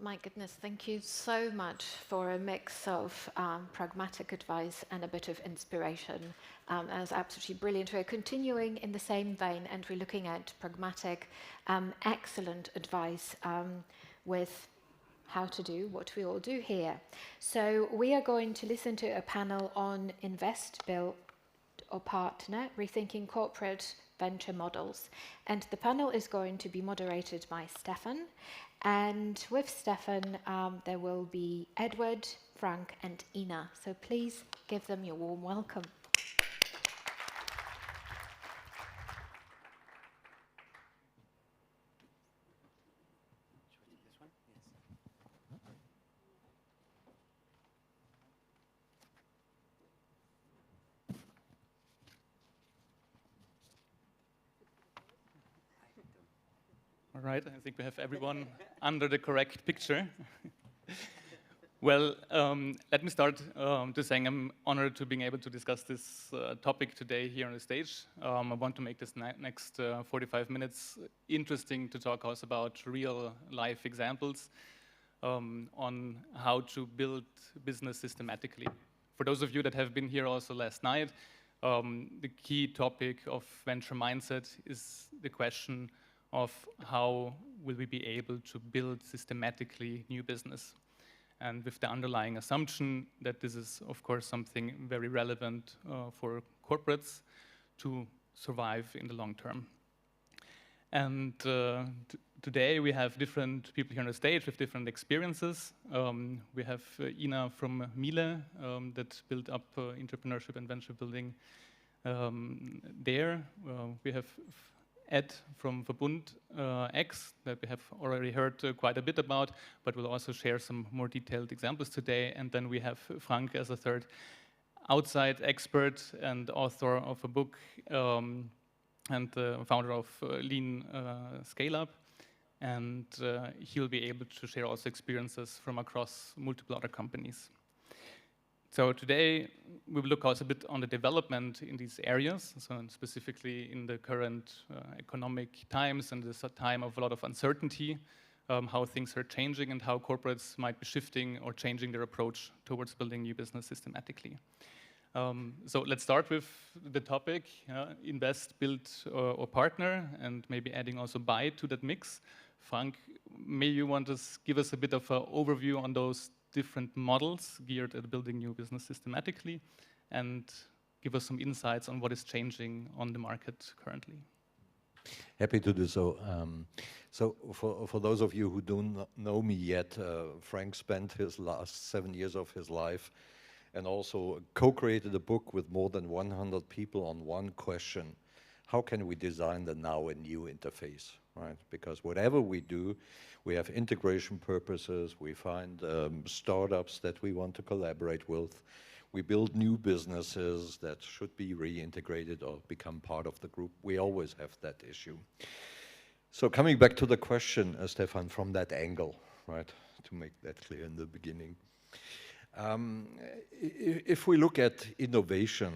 My goodness, thank you so much for a mix of pragmatic advice and a bit of inspiration. That was absolutely brilliant. We're continuing in the same vein, and we're looking at pragmatic, excellent advice with how to do what we all do here. So we are going to listen to a panel on invest, build or partner, rethinking corporate venture models. And the panel is going to be moderated by Stefan. And with Stefan, there will be Edward, Frank, and Ina. So please give them your warm welcome. All right, I think we have everyone under the correct picture. Well, let me start to saying I'm honored to being able to discuss this topic today here on the stage. I want to make this next 45 minutes interesting to talk also about real life examples on how to build business systematically. For those of you that have been here also last night, the key topic of venture mindset is the question of how will we be able to build systematically new business. And with the underlying assumption that this is, of course, something very relevant for corporates to survive in the long term. And today we have different people here on the stage with different experiences. We have Ina from Miele that built up entrepreneurship and venture building there. We have Ed from Verbund X that we have already heard quite a bit about, but we'll also share some more detailed examples today. And then we have Frank as a third outside expert and author of a book and the founder of Lean Scaleup. And he'll be able to share also experiences from across multiple other companies. So today we will look also a bit on the development in these areas, so specifically in the current economic times and this time of a lot of uncertainty, how things are changing and how corporates might be shifting or changing their approach towards building new business systematically. So let's start with the topic, invest, build or partner, and maybe adding also buy to that mix. Frank, may you want to give us a bit of an overview on those different models geared at building new business systematically and give us some insights on what is changing on the market currently. Happy to do so. So for those of you who don't know me yet, Frank spent his last 7 years of his life and also co-created a book with more than 100 people on one question: how can we design the now and new interface, right? Because whatever we do, we have integration purposes, we find startups that we want to collaborate with, we build new businesses that should be reintegrated or become part of the group. We always have that issue. So coming back to the question, Stefan, from that angle, right, to make that clear in the beginning. If we look at innovation,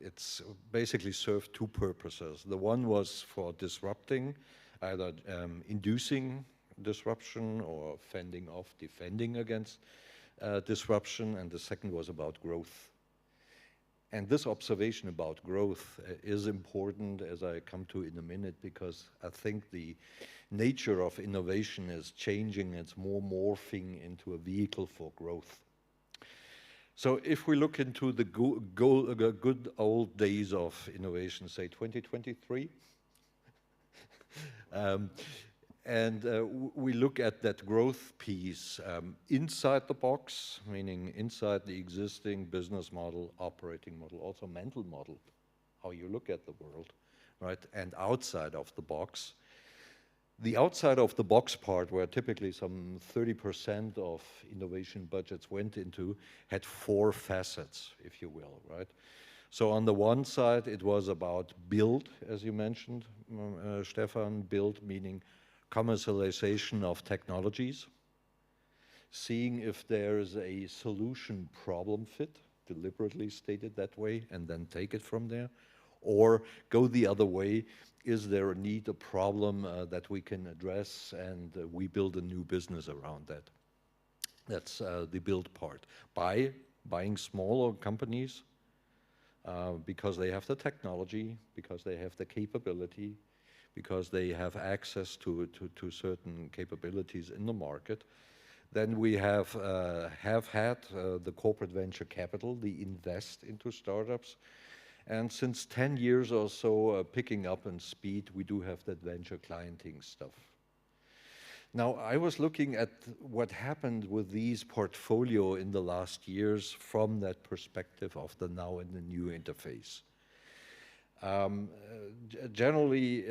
it's basically served two purposes. The one was for disrupting, either inducing disruption or fending off, defending against disruption, and the second was about growth. And this observation about growth is important, as I come to in a minute, because I think the nature of innovation is changing. It's more morphing into a vehicle for growth. So if we look into the good old days of innovation, say 2023, and we look at that growth piece inside the box, meaning inside the existing business model, operating model, also mental model, how you look at the world, right? And outside of the box. The outside of the box part, where typically some 30% of innovation budgets went into, had four facets, if you will, right? So on the one side, it was about build, as you mentioned, Stefan, build meaning commercialization of technologies, seeing if there's a solution problem fit, deliberately stated that way, and then take it from there, Or go the other way, is there a need, a problem that we can address, and we build a new business around that? That's the build part. By buying smaller companies, because they have the technology, because they have the capability, because they have access to certain capabilities in the market. Then we have had the corporate venture capital, the invest into startups. And since 10 years or so, picking up in speed, we do have that venture clienting stuff. Now, I was looking at what happened with these portfolio in the last years from that perspective of the now and the new interface. Generally,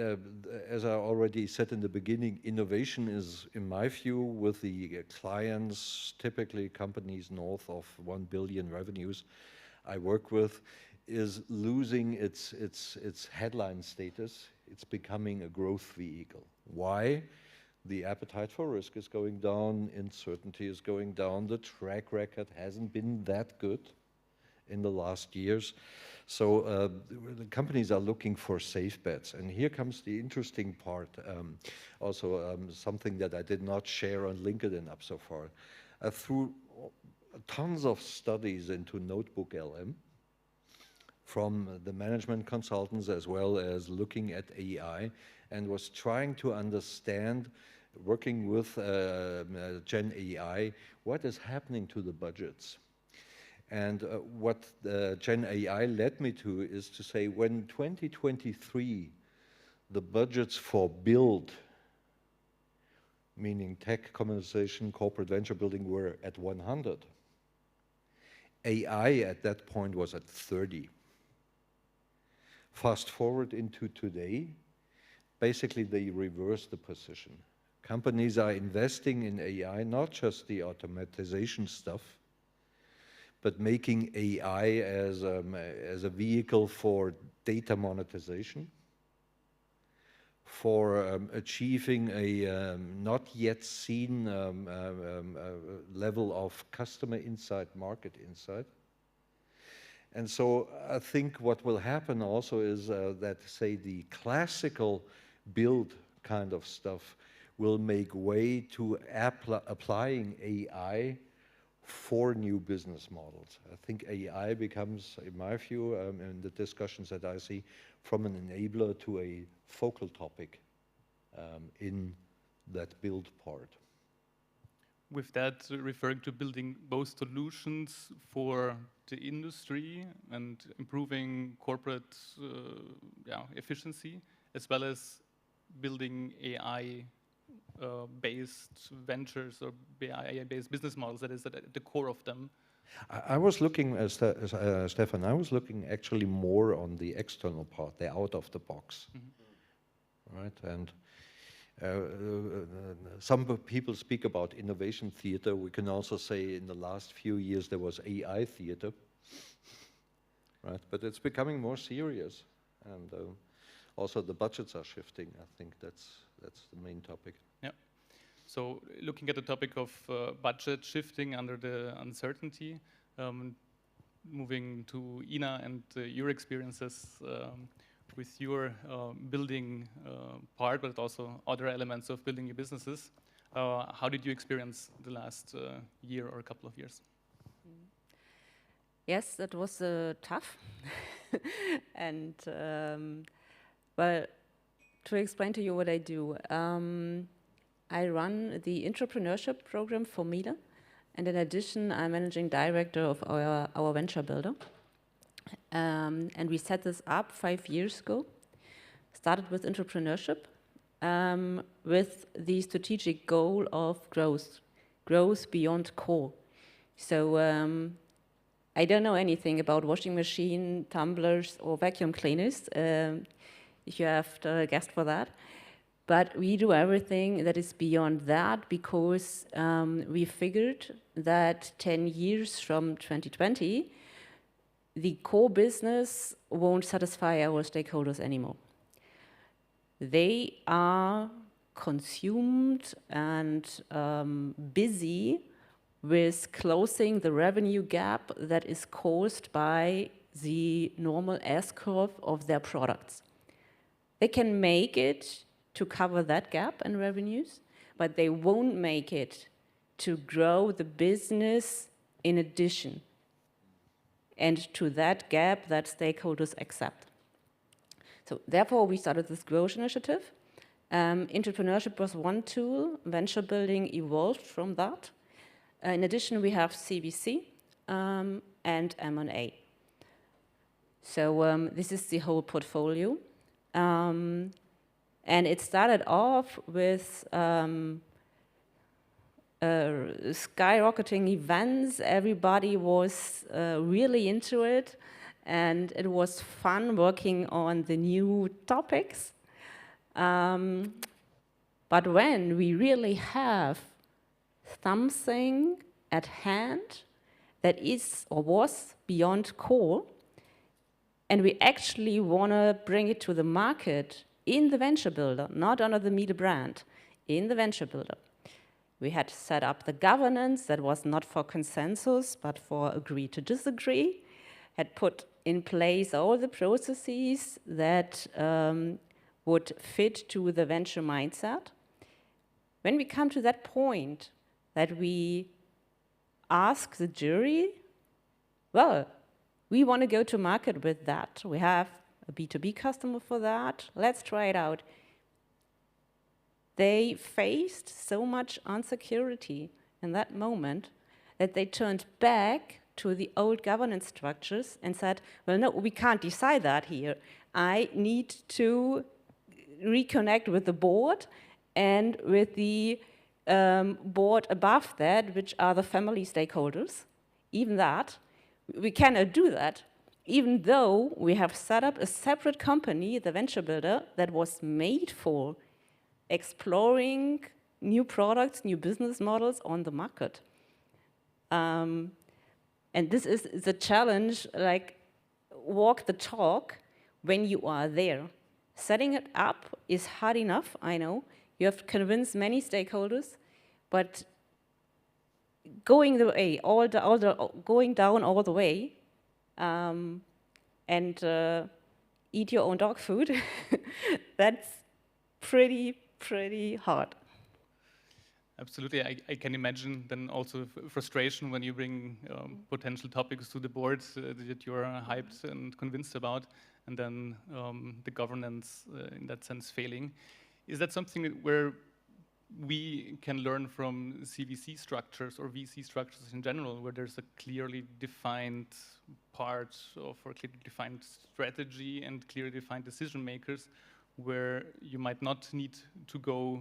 as I already said in the beginning, innovation is, in my view, with the clients, typically companies north of 1 billion revenues I work with, is losing its headline status. It's becoming a growth vehicle. Why? The appetite for risk is going down, uncertainty is going down, the track record hasn't been that good in the last years. So the companies are looking for safe bets. And here comes the interesting part, something that I did not share on LinkedIn up so far. Through tons of studies into Notebook LM, from the management consultants as well as looking at AI, and was trying to understand, working with Gen AI, what is happening to the budgets. And what Gen AI led me to is to say, when 2023, the budgets for build, meaning tech, commercialization, corporate venture building, were at 100. AI at that point was at 30. Fast forward into today, basically they reverse the position. Companies are investing in AI, not just the automatization stuff, but making AI as a vehicle for data monetization, for achieving a not yet seen level of customer insight, market insight. And so I think what will happen also is that, say, the classical build kind of stuff will make way to applying AI for new business models. I think AI becomes, in my view, in the discussions that I see, from an enabler to a focal topic in that build part. With that, referring to building both solutions for the industry and improving corporate efficiency, as well as building AI-based ventures or AI-based business models that is at the core of them. I was looking, Stefan, I was looking actually more on the external part, the out of the box, right? And some people speak about innovation theater. We can also say in the last few years there was AI theater, right? But it's becoming more serious, and also the budgets are shifting. I think that's the main topic. Yeah. So looking at the topic of budget shifting under the uncertainty, moving to Ina and your experiences with your building part, but also other elements of building your businesses. How did you experience the last year or a couple of years? Yes, that was tough. And well, to explain to you what I do, I run the entrepreneurship program for Miele, and in addition, I'm managing director of our venture builder. And we set this up 5 years ago. Started with entrepreneurship, with the strategic goal of growth beyond core. So I don't know anything about washing machine, tumblers, or vacuum cleaners, if you have guessed for that. But we do everything that is beyond that, because we figured that 10 years from 2020, the core business won't satisfy our stakeholders anymore. They are consumed and busy with closing the revenue gap that is caused by the normal S-curve of their products. They can make it to cover that gap in revenues, but they won't make it to grow the business in addition and to that gap that stakeholders accept. So therefore, we started this growth initiative. Entrepreneurship was one tool. Venture building evolved from that. In addition, we have CVC and M&A. So this is the whole portfolio. And it started off with skyrocketing events. Everybody was really into it, and it was fun working on the new topics. But when we really have something at hand that is or was beyond core, and we actually want to bring it to the market in the venture builder, not under the Miele brand, in the venture builder. We had set up the governance that was not for consensus, but for agree to disagree, had put in place all the processes that would fit to the venture mindset. When we come to that point that we ask the jury, well, we want to go to market with that. We have a B2B customer for that. Let's try it out. They faced so much insecurity in that moment that they turned back to the old governance structures and said, well, no, we can't decide that here. I need to reconnect with the board and with the board above that, which are the family stakeholders. Even that, we cannot do that, even though we have set up a separate company, the venture builder, that was made for exploring new products, new business models on the market. And this is the challenge, like walk the talk when you are there. Setting it up is hard enough, I know. You have to convince many stakeholders, but going the way, going down all the way, and eat your own dog food, that's pretty hard. Absolutely, I can imagine then also frustration when you bring potential topics to the board that you're hyped and convinced about, and then the governance in that sense failing. Is that something where we can learn from CVC structures or VC structures in general, where there's a clearly defined part of or clearly defined strategy and clearly defined decision makers, where you might not need to go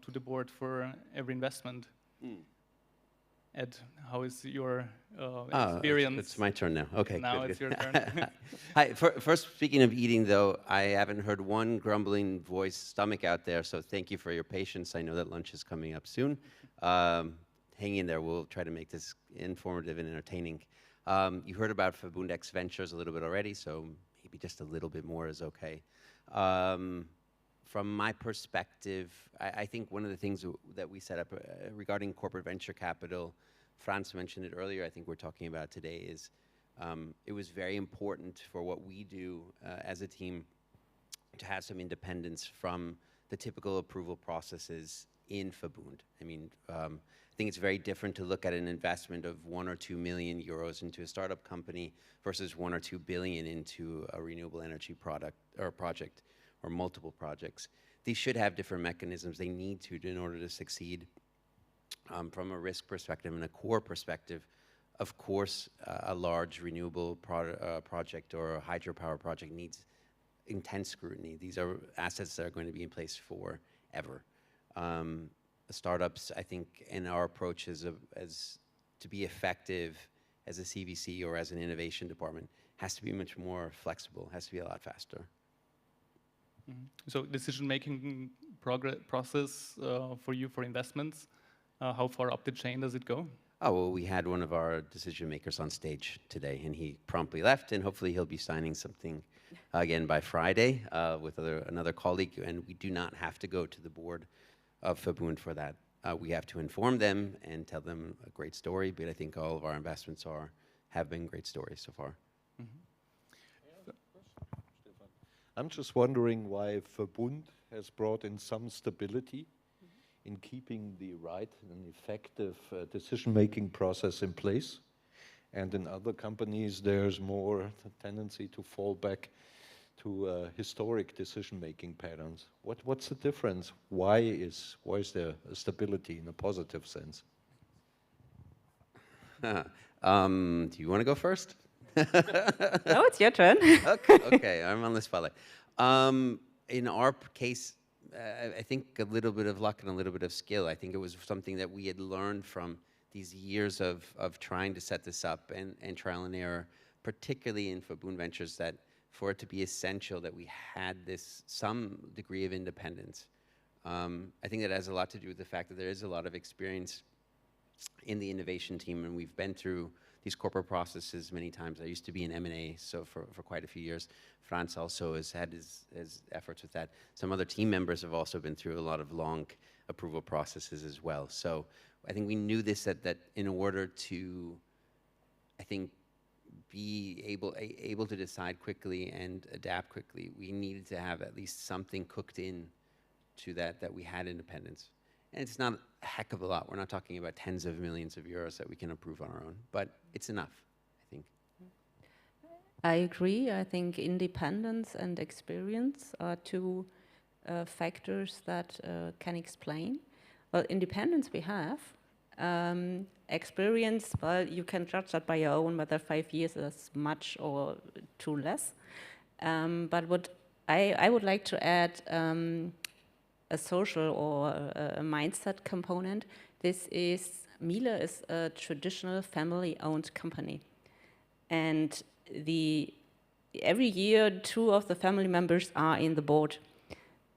to the board for every investment? Ed, how is your experience? It's my turn now. Okay. Now good, it's good. your turn. Hi. First, speaking of eating, though, I haven't heard one grumbling voice stomach out there, so thank you for your patience. I know that lunch is coming up soon. Hang in there. We'll try to make this informative and entertaining. You heard about VERBUND X Venures a little bit already, so maybe just a little bit more is okay. From my perspective, I think one of the things that we set up regarding corporate venture capital, Franz mentioned it earlier, I think we're talking about today, is it was very important for what we do as a team to have some independence from the typical approval processes in VERBUND. I mean, I think it's very different to look at an investment of 1 or 2 million euros into a startup company versus 1 or 2 billion into a renewable energy product or project or multiple projects. These should have different mechanisms. They need to in order to succeed. From a risk perspective and a core perspective, of course, a large renewable project or a hydropower project needs intense scrutiny. These are assets that are going to be in place forever. Startups, I think, in our approach as to be effective as a CVC or as an innovation department, has to be much more flexible, has to be a lot faster. So decision-making process for you for investments, how far up the chain does it go? Oh, well, we had one of our decision makers on stage today, and he promptly left, and hopefully he'll be signing something again by Friday with another colleague, and we do not have to go to the board of VERBUND for that. We have to inform them and tell them a great story, but I think all of our investments have been great stories so far. I'm just wondering why Verbund has brought in some stability in keeping the right and effective decision-making process in place. And in other companies, there's more tendency to fall back to historic decision-making patterns. What's the difference? Why is there a stability in a positive sense? Do you want to go first? No, it's your turn. Okay, I'm on the spotlight. In our case, I think a little bit of luck and a little bit of skill. I think it was something that we had learned from these years of trying to set this up and trial and error, particularly in Verbund Ventures, that for it to be essential that we had some degree of independence. I think that has a lot to do with the fact that there is a lot of experience in the innovation team, and we've been through these corporate processes many times. I used to be in M&A, so for quite a few years. Franz also has had his efforts with that. Some other team members have also been through a lot of long approval processes as well. So I think we knew this, that in order to, I think, be able to decide quickly and adapt quickly, we needed to have at least something cooked in to that we had independence. And it's not a heck of a lot. We're not talking about tens of millions of euros that we can approve on our own, but it's enough, I think. I agree. I think independence and experience are two factors that can explain. Well, independence we have. Experience, well, you can judge that by your own, whether 5 years is much or too less. But what I would like to add, a social or a mindset component. Miele is a traditional family-owned company. And every year, 2 of the family members are in the board.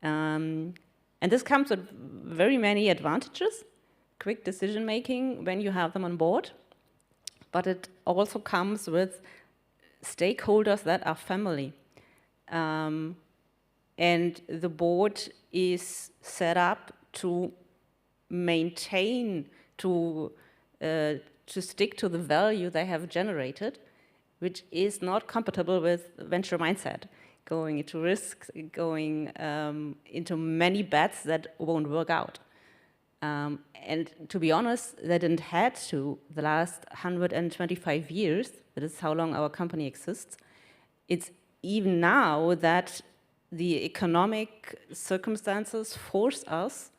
And this comes with very many advantages. Quick decision-making when you have them on board. But it also comes with stakeholders that are family. And the board is set up to maintain, to stick to the value they have generated, which is not compatible with venture mindset, going into risks, going into many bets that won't work out. And to be honest, they didn't had to the last 125 years. That is how long our company exists. It's even now that the economic circumstances force us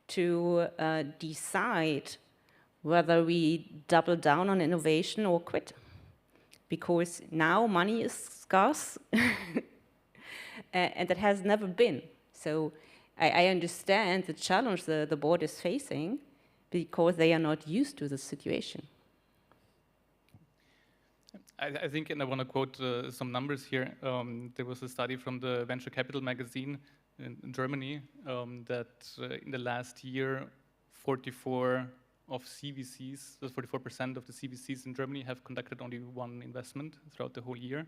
to decide whether we double down on innovation or quit. Because now money is scarce, and that has never been. So I understand the challenge the board is facing because they are not used to the situation. I think, and I want to quote some numbers here. There was a study from the Venture Capital magazine in Germany that in the last year, 44% of the CVCs in Germany have conducted only one investment throughout the whole year,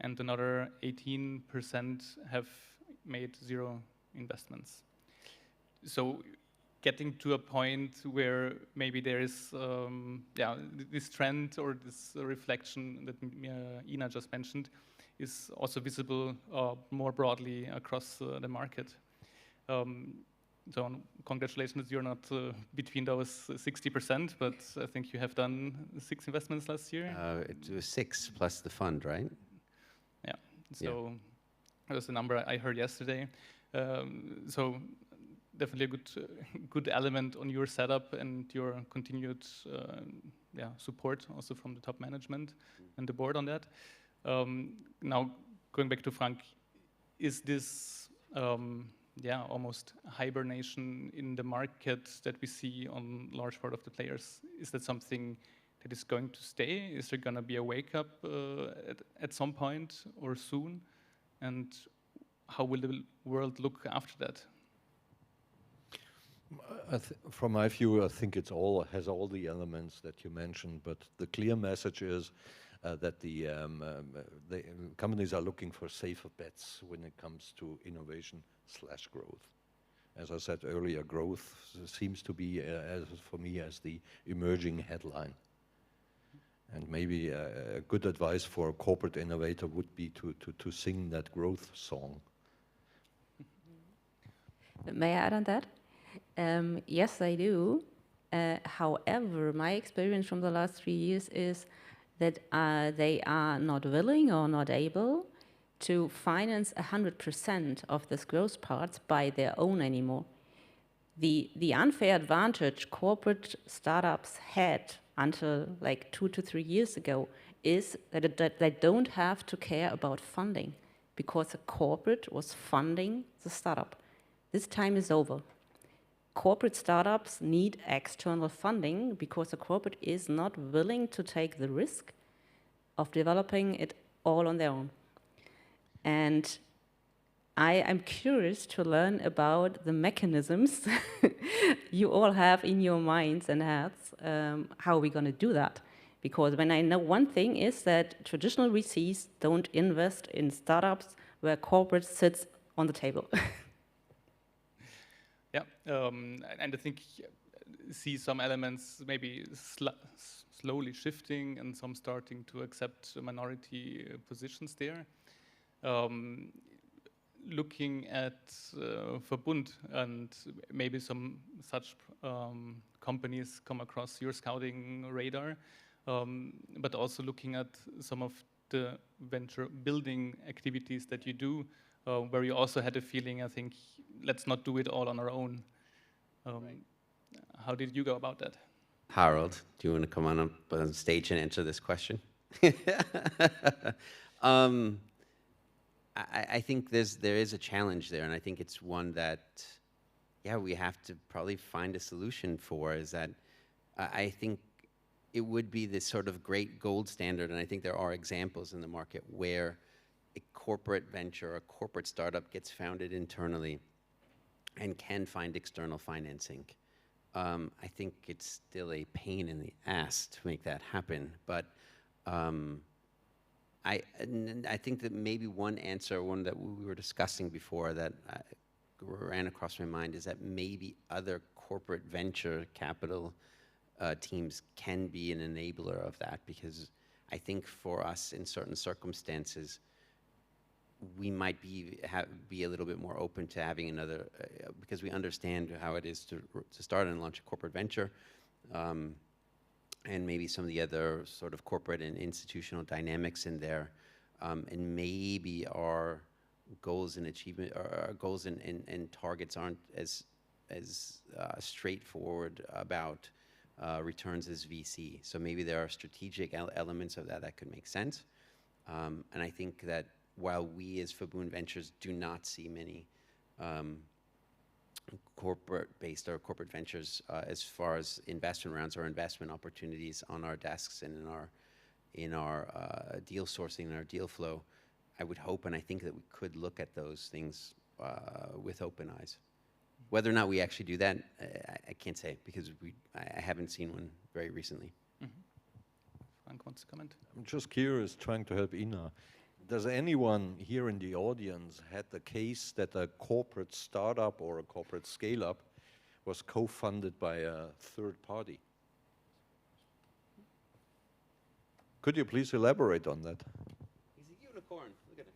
and another 18% have made 0 investments. So getting to a point where maybe there is this trend or this reflection that Ina just mentioned is also visible more broadly across the market. So congratulations, you're not between those 60%, but I think you have done 6 investments last year. It was 6 plus the fund, right? Yeah, so that was the number I heard yesterday. So definitely a good element on your setup and your continued support also from the top management and the board on that. Now going back to Frank, is this almost hibernation in the market that we see on large part of the players? Is that something that is going to stay? Is there going to be a wake up at some point or soon? And how will the world look after that? From my view, I think it has all the elements that you mentioned, but the clear message is that the companies are looking for safer bets when it comes to innovation/growth. As I said earlier, growth seems to be, for me, as the emerging headline. And maybe a good advice for a corporate innovator would be to sing that growth song. May I add on that? Yes, I do. However, my experience from the last 3 years is that they are not willing or not able to finance 100% of this growth part by their own anymore. The unfair advantage corporate startups had until like 2 to 3 years ago is that they don't have to care about funding because a corporate was funding the startup. This time is over. Corporate startups need external funding because a corporate is not willing to take the risk of developing it all on their own. And I am curious to learn about the mechanisms you all have in your minds and heads. How are we going to do that? Because when I know one thing is that traditional VCs don't invest in startups where corporate sits on the table. Yeah, and I think see some elements maybe slowly shifting and some starting to accept minority positions there. Looking at Verbund and maybe some such companies come across your scouting radar, but also looking at some of the venture building activities that you do, where you also had a feeling, I think, let's not do it all on our own. Right. How did you go about that? Harold, do you want to come on stage and answer this question? I think there is a challenge there, and I think it's one that, yeah, we have to probably find a solution for, is that I think it would be this sort of great gold standard, and I think there are examples in the market where a corporate venture, a corporate startup gets founded internally and can find external financing. I think it's still a pain in the ass to make that happen, but I think that maybe one answer, one that we were discussing before that ran across my mind, is that maybe other corporate venture capital teams can be an enabler of that, because I think for us in certain circumstances, we might be a little bit more open to having another, because we understand how it is to start and launch a corporate venture, and maybe some of the other sort of corporate and institutional dynamics in there, and maybe our goals and achievement, or our goals and targets aren't as straightforward about returns as VC. So maybe there are strategic elements of that could make sense, and I think that while we as Verbund Ventures do not see many corporate-based or corporate ventures as far as investment rounds or investment opportunities on our desks and in our deal sourcing and our deal flow, I would hope and I think that we could look at those things with open eyes. Whether or not we actually do that, I can't say, because I haven't seen one very recently. Frank wants to comment? I'm just curious, trying to help Ina. Does anyone here in the audience had the case that a corporate startup or a corporate scale-up was co-funded by a third party? Could you please elaborate on that? He's a unicorn. Look at him.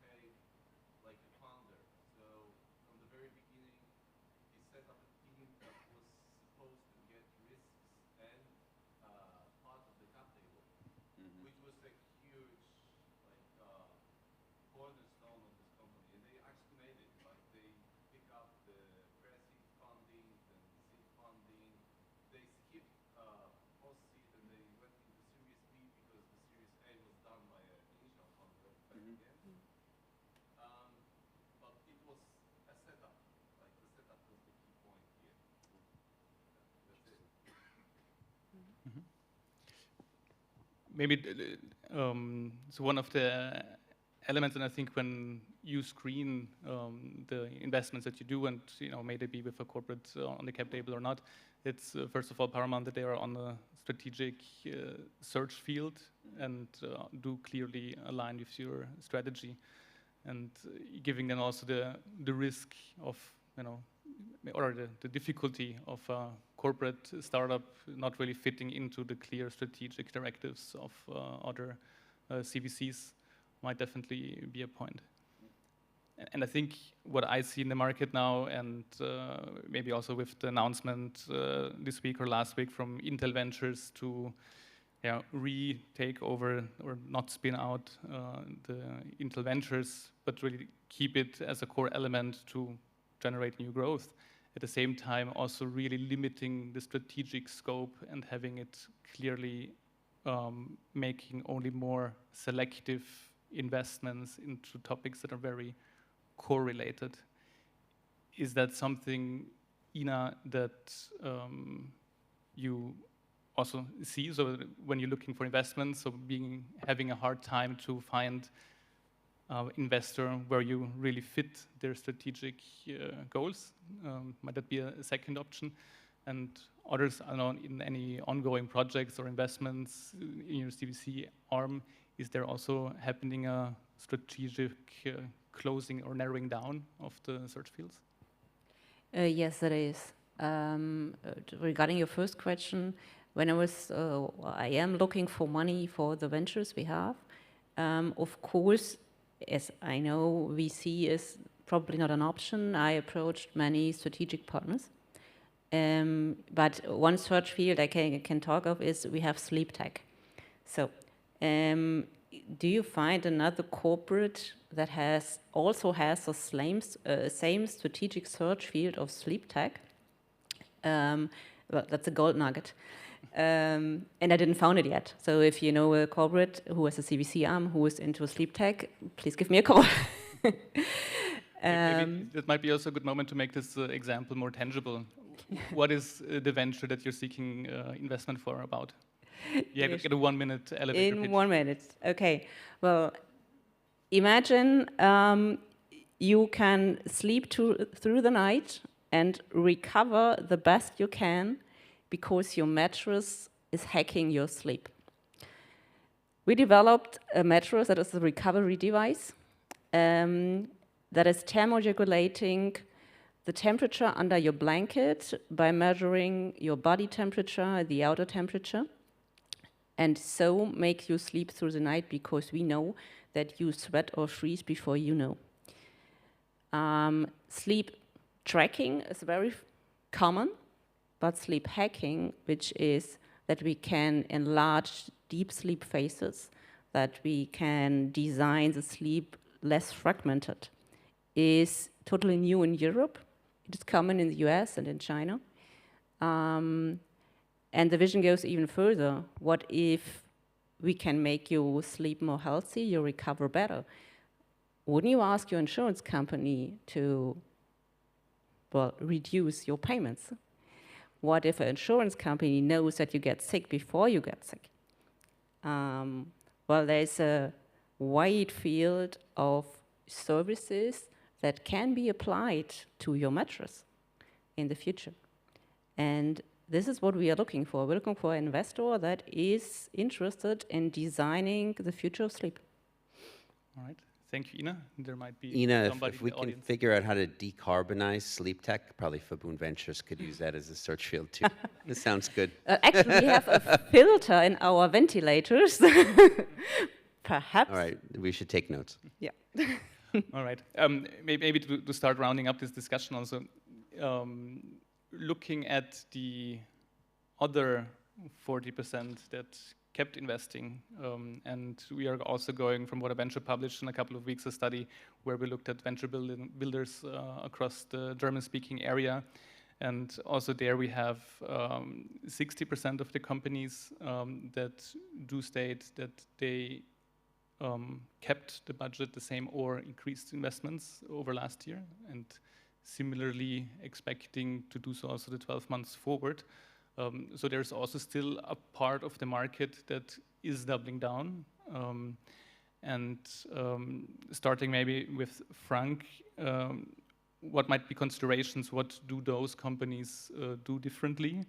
There he is. maybe so one of the elements, and I think when you screen the investments that you do, and may they be with a corporate on the cap table or not, it's first of all paramount that they are on a strategic search field and do clearly align with your strategy, and giving them also the risk of or the difficulty of a corporate startup not really fitting into the clear strategic directives of other CVCs might definitely be a point. And I think what I see in the market now, and maybe also with the announcement this week or last week from Intel Ventures to retake over or not spin out the Intel Ventures, but really keep it as a core element to generate new growth. At the same time, also really limiting the strategic scope and having it clearly making only more selective investments into topics that are very correlated. Is that something, Ina, that you also see? So when you're looking for investments, so having a hard time to find investor where you really fit their strategic goals, might that be a second option? And others, I don't know, in any ongoing projects or investments in your CVC arm, is there also happening a strategic closing or narrowing down of the search fields? Yes, there is. Regarding your first question, when I am looking for money for the ventures we have, of course, as I know, VC is probably not an option. I approached many strategic partners. But one search field I can talk of is we have sleep tech. So do you find another corporate that also has the same strategic search field of sleep tech? Well, that's a gold nugget. And I didn't found it yet. So if you know a corporate who has a CVC arm who is into sleep tech, please give me a call. Maybe it might be also a good moment to make this example more tangible. What is the venture that you're seeking investment for about? Yeah, get a 1 minute elevator pitch. In 1 minute, okay. Well, imagine you can sleep through the night and recover the best you can because your mattress is hacking your sleep. We developed a mattress that is a recovery device that is thermoregulating the temperature under your blanket by measuring your body temperature, the outer temperature, and so make you sleep through the night because we know that you sweat or freeze before you know. Sleep tracking is very common, but sleep hacking, which is that we can enlarge deep sleep phases, that we can design the sleep less fragmented, is totally new in Europe. It is common in the US and in China. And the vision goes even further. What if we can make you sleep more healthy, you recover better? Wouldn't you ask your insurance company to, well, reduce your payments? What if an insurance company knows that you get sick before you get sick? Well, there's a wide field of services that can be applied to your mattress in the future. And this is what we are looking for. We're looking for an investor that is interested in designing the future of sleep. All right. Thank you, Ina. There might be Ina, somebody if we in the can audience. figure out how to decarbonize sleep tech, probably VERBUND Ventures could use that as a search field too. This sounds good. Actually, we have a filter in our ventilators. Perhaps. All right, we should take notes. Yeah. All right. Maybe to start rounding up this discussion also, looking at the other 40% that kept investing, and we are also going, from whataventure published in a couple of weeks, a study where we looked at venture builders across the German-speaking area, and also there we have 60% of the companies that do state that they kept the budget the same or increased investments over last year, and similarly expecting to do so also the 12 months forward. So there's also still a part of the market that is doubling down. And starting maybe with Frank, what might be considerations? What do those companies do differently?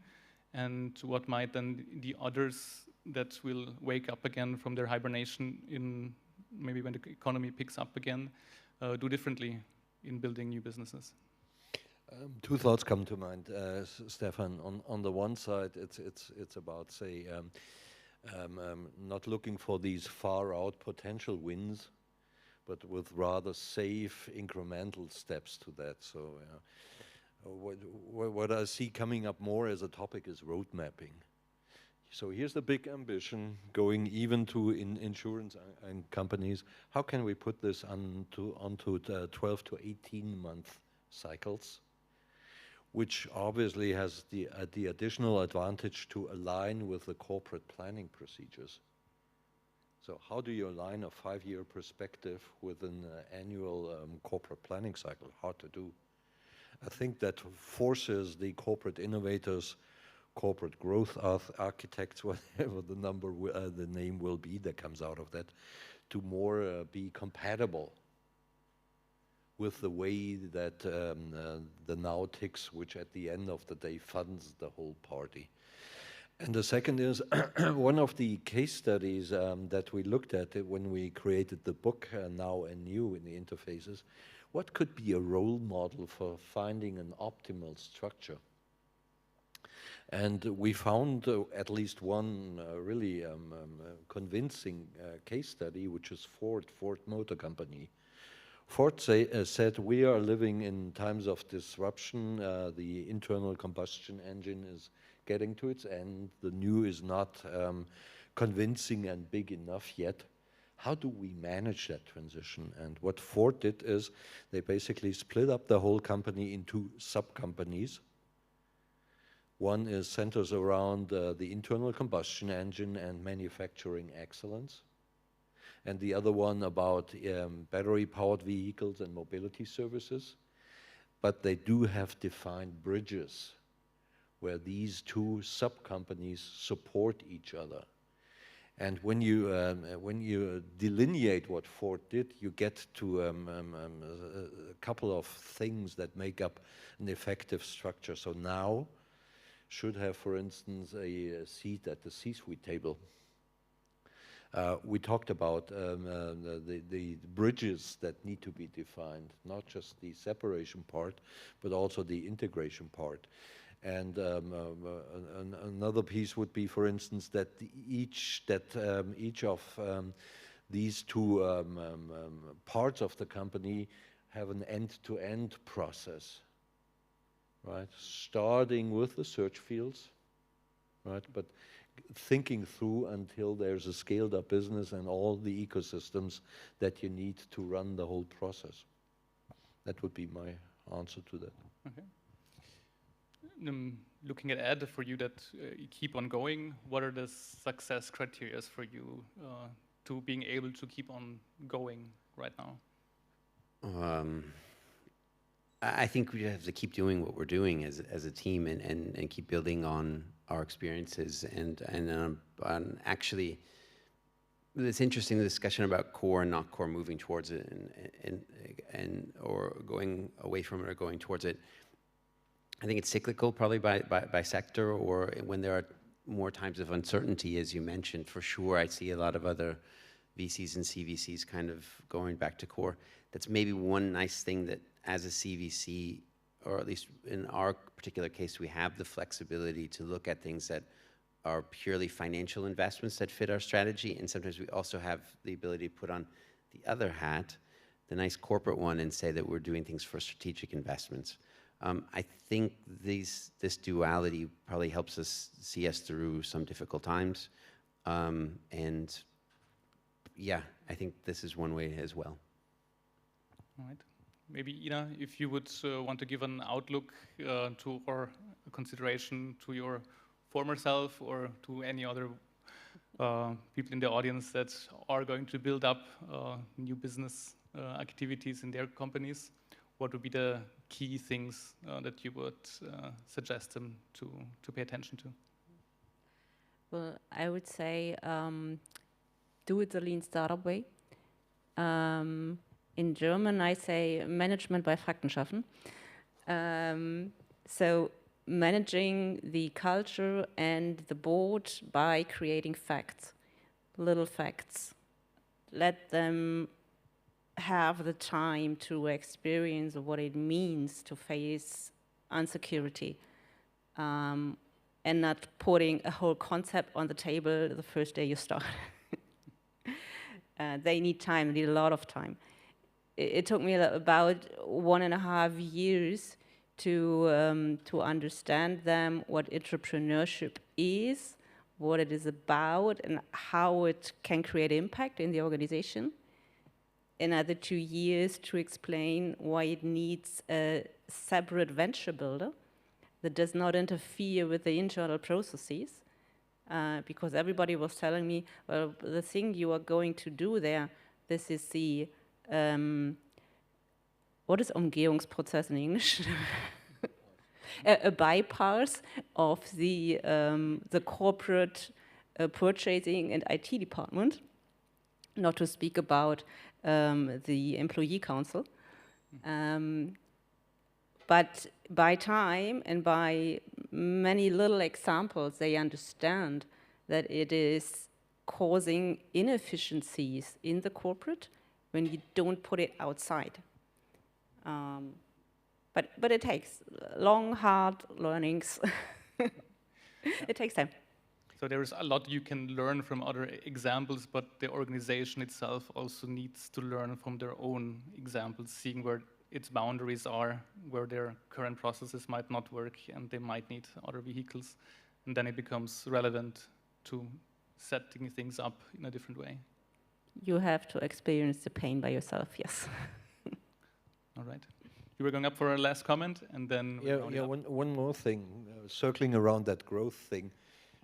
And what might then the others that will wake up again from their hibernation in maybe when the economy picks up again do differently in building new businesses? Two thoughts come to mind, Stefan. On the one side, it's about, say, not looking for these far-out potential wins, but with rather safe incremental steps to that. So what I see coming up more as a topic is road mapping. So here's the big ambition, going even to insurance and companies. How can we put this onto the 12 to 18 month cycles, which obviously has the additional advantage to align with the corporate planning procedures. So how do you align a 5-year perspective with an annual corporate planning cycle? Hard to do. I think that forces the corporate innovators, corporate growth architects, whatever the name will be that comes out of that, to more be compatible with the way that the now ticks, which at the end of the day funds the whole party. And the second is one of the case studies that we looked at when we created the book Now and New in the interfaces. What could be a role model for finding an optimal structure? And we found at least one really convincing case study, which is Ford Motor Company. Ford said, we are living in times of disruption. The internal combustion engine is getting to its end. The new is not convincing and big enough yet. How do we manage that transition? And what Ford did is they basically split up the whole company into sub-companies. One is centers around the internal combustion engine and manufacturing excellence. And the other one about battery-powered vehicles and mobility services. But they do have defined bridges where these two sub-companies support each other. And when you delineate what Ford did, you get to a couple of things that make up an effective structure. So now should have, for instance, a seat at the C-suite table. We talked about the bridges that need to be defined, not just the separation part, but also the integration part. And another piece would be, for instance, that each of these two parts of the company have an end-to-end process, right? Starting with the search fields, right? But thinking through until there's a scaled-up business and all the ecosystems that you need to run the whole process. That would be my answer to that. Okay. Looking at Ed, for you that you keep on going, what are the success criteria for you to being able to keep on going right now? I think we have to keep doing what we're doing as a team and keep building on our experiences and actually it's interesting, the discussion about core and not core, moving towards it and or going away from it or going towards it. I think it's cyclical, probably by sector, or when there are more times of uncertainty, as you mentioned. For sure, I see a lot of other VCs and CVCs kind of going back to core. That's maybe one nice thing, that as a CVC, or at least in our particular case, we have the flexibility to look at things that are purely financial investments that fit our strategy, and sometimes we also have the ability to put on the other hat, the nice corporate one, and say that we're doing things for strategic investments. I think this duality probably helps us see us through some difficult times. And yeah, I think this is one way as well. All right. Maybe, Ina, if you would want to give an outlook to or a consideration to your former self or to any other people in the audience that are going to build up new business activities in their companies, what would be the key things that you would suggest them to pay attention to? Well, I would say do it the lean startup way. In German, I say management by Fakten schaffen. So managing the culture and the board by creating facts, little facts. Let them have the time to experience what it means to face insecurity, and not putting a whole concept on the table the first day you start. They need time, need a lot of time. It took me about 1.5 years to understand them, what entrepreneurship is, what it is about, and how it can create impact in the organization. Another 2 years to explain why it needs a separate venture builder that does not interfere with the internal processes. Because everybody was telling me, well, the thing you are going to do there, this is the, what is 𝐬𝐲𝐬𝐭𝐞𝐦𝐵 in English? A bypass of the corporate purchasing and IT department, not to speak about the employee council. But by time and by many little examples, they understand that it is causing inefficiencies in the corporate when you don't put it outside. But it takes long, hard learnings. It takes time. So there is a lot you can learn from other examples, but the organization itself also needs to learn from their own examples, seeing where its boundaries are, where their current processes might not work and they might need other vehicles. And then it becomes relevant to setting things up in a different way. You have to experience the pain by yourself, yes. All right. You were going up for a last comment, and then... One more thing, circling around that growth thing.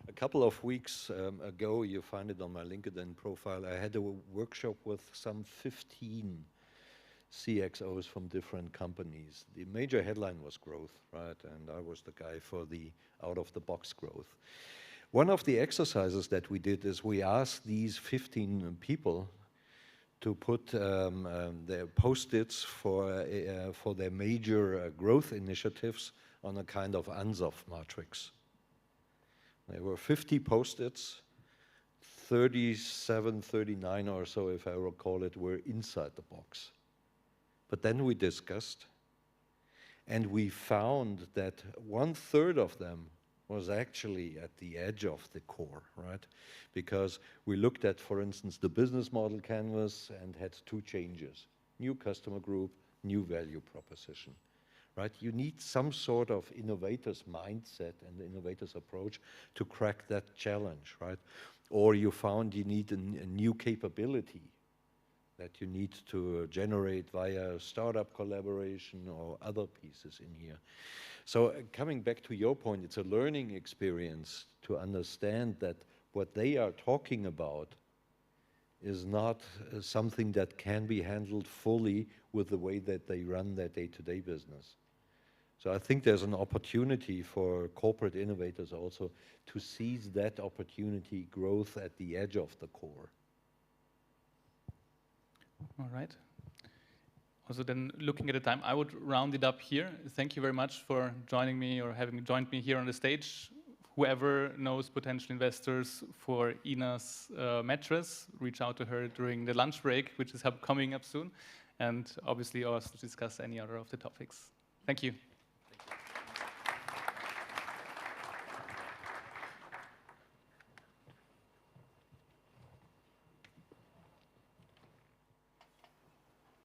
A couple of weeks ago, you find it on my LinkedIn profile, I had a workshop with some 15 CXOs from different companies. The major headline was growth, right? And I was the guy for the out-of-the-box growth. One of the exercises that we did is we asked these 15 people to put their post-its for their major growth initiatives on a kind of Ansoff matrix. There were 50 post-its, 37, 39 or so, if I recall it, were inside the box. But then we discussed, and we found that 1/3 of them was actually at the edge of the core, right? Because we looked at, for instance, the business model canvas and had 2 changes. New customer group, new value proposition, right? You need some sort of innovator's mindset and innovator's approach to crack that challenge, right? Or you found you need a new capability that you need to generate via startup collaboration or other pieces in here. So coming back to your point, it's a learning experience to understand that what they are talking about is not something that can be handled fully with the way that they run their day-to-day business. So I think there's an opportunity for corporate innovators also to seize that opportunity growth at the edge of the core. All right. Also then, looking at the time, I would round it up here. Thank you very much for joining me or having joined me here on the stage. Whoever knows potential investors for Ina's mattress, reach out to her during the lunch break, which is coming up soon. And obviously also discuss any other of the topics. Thank you.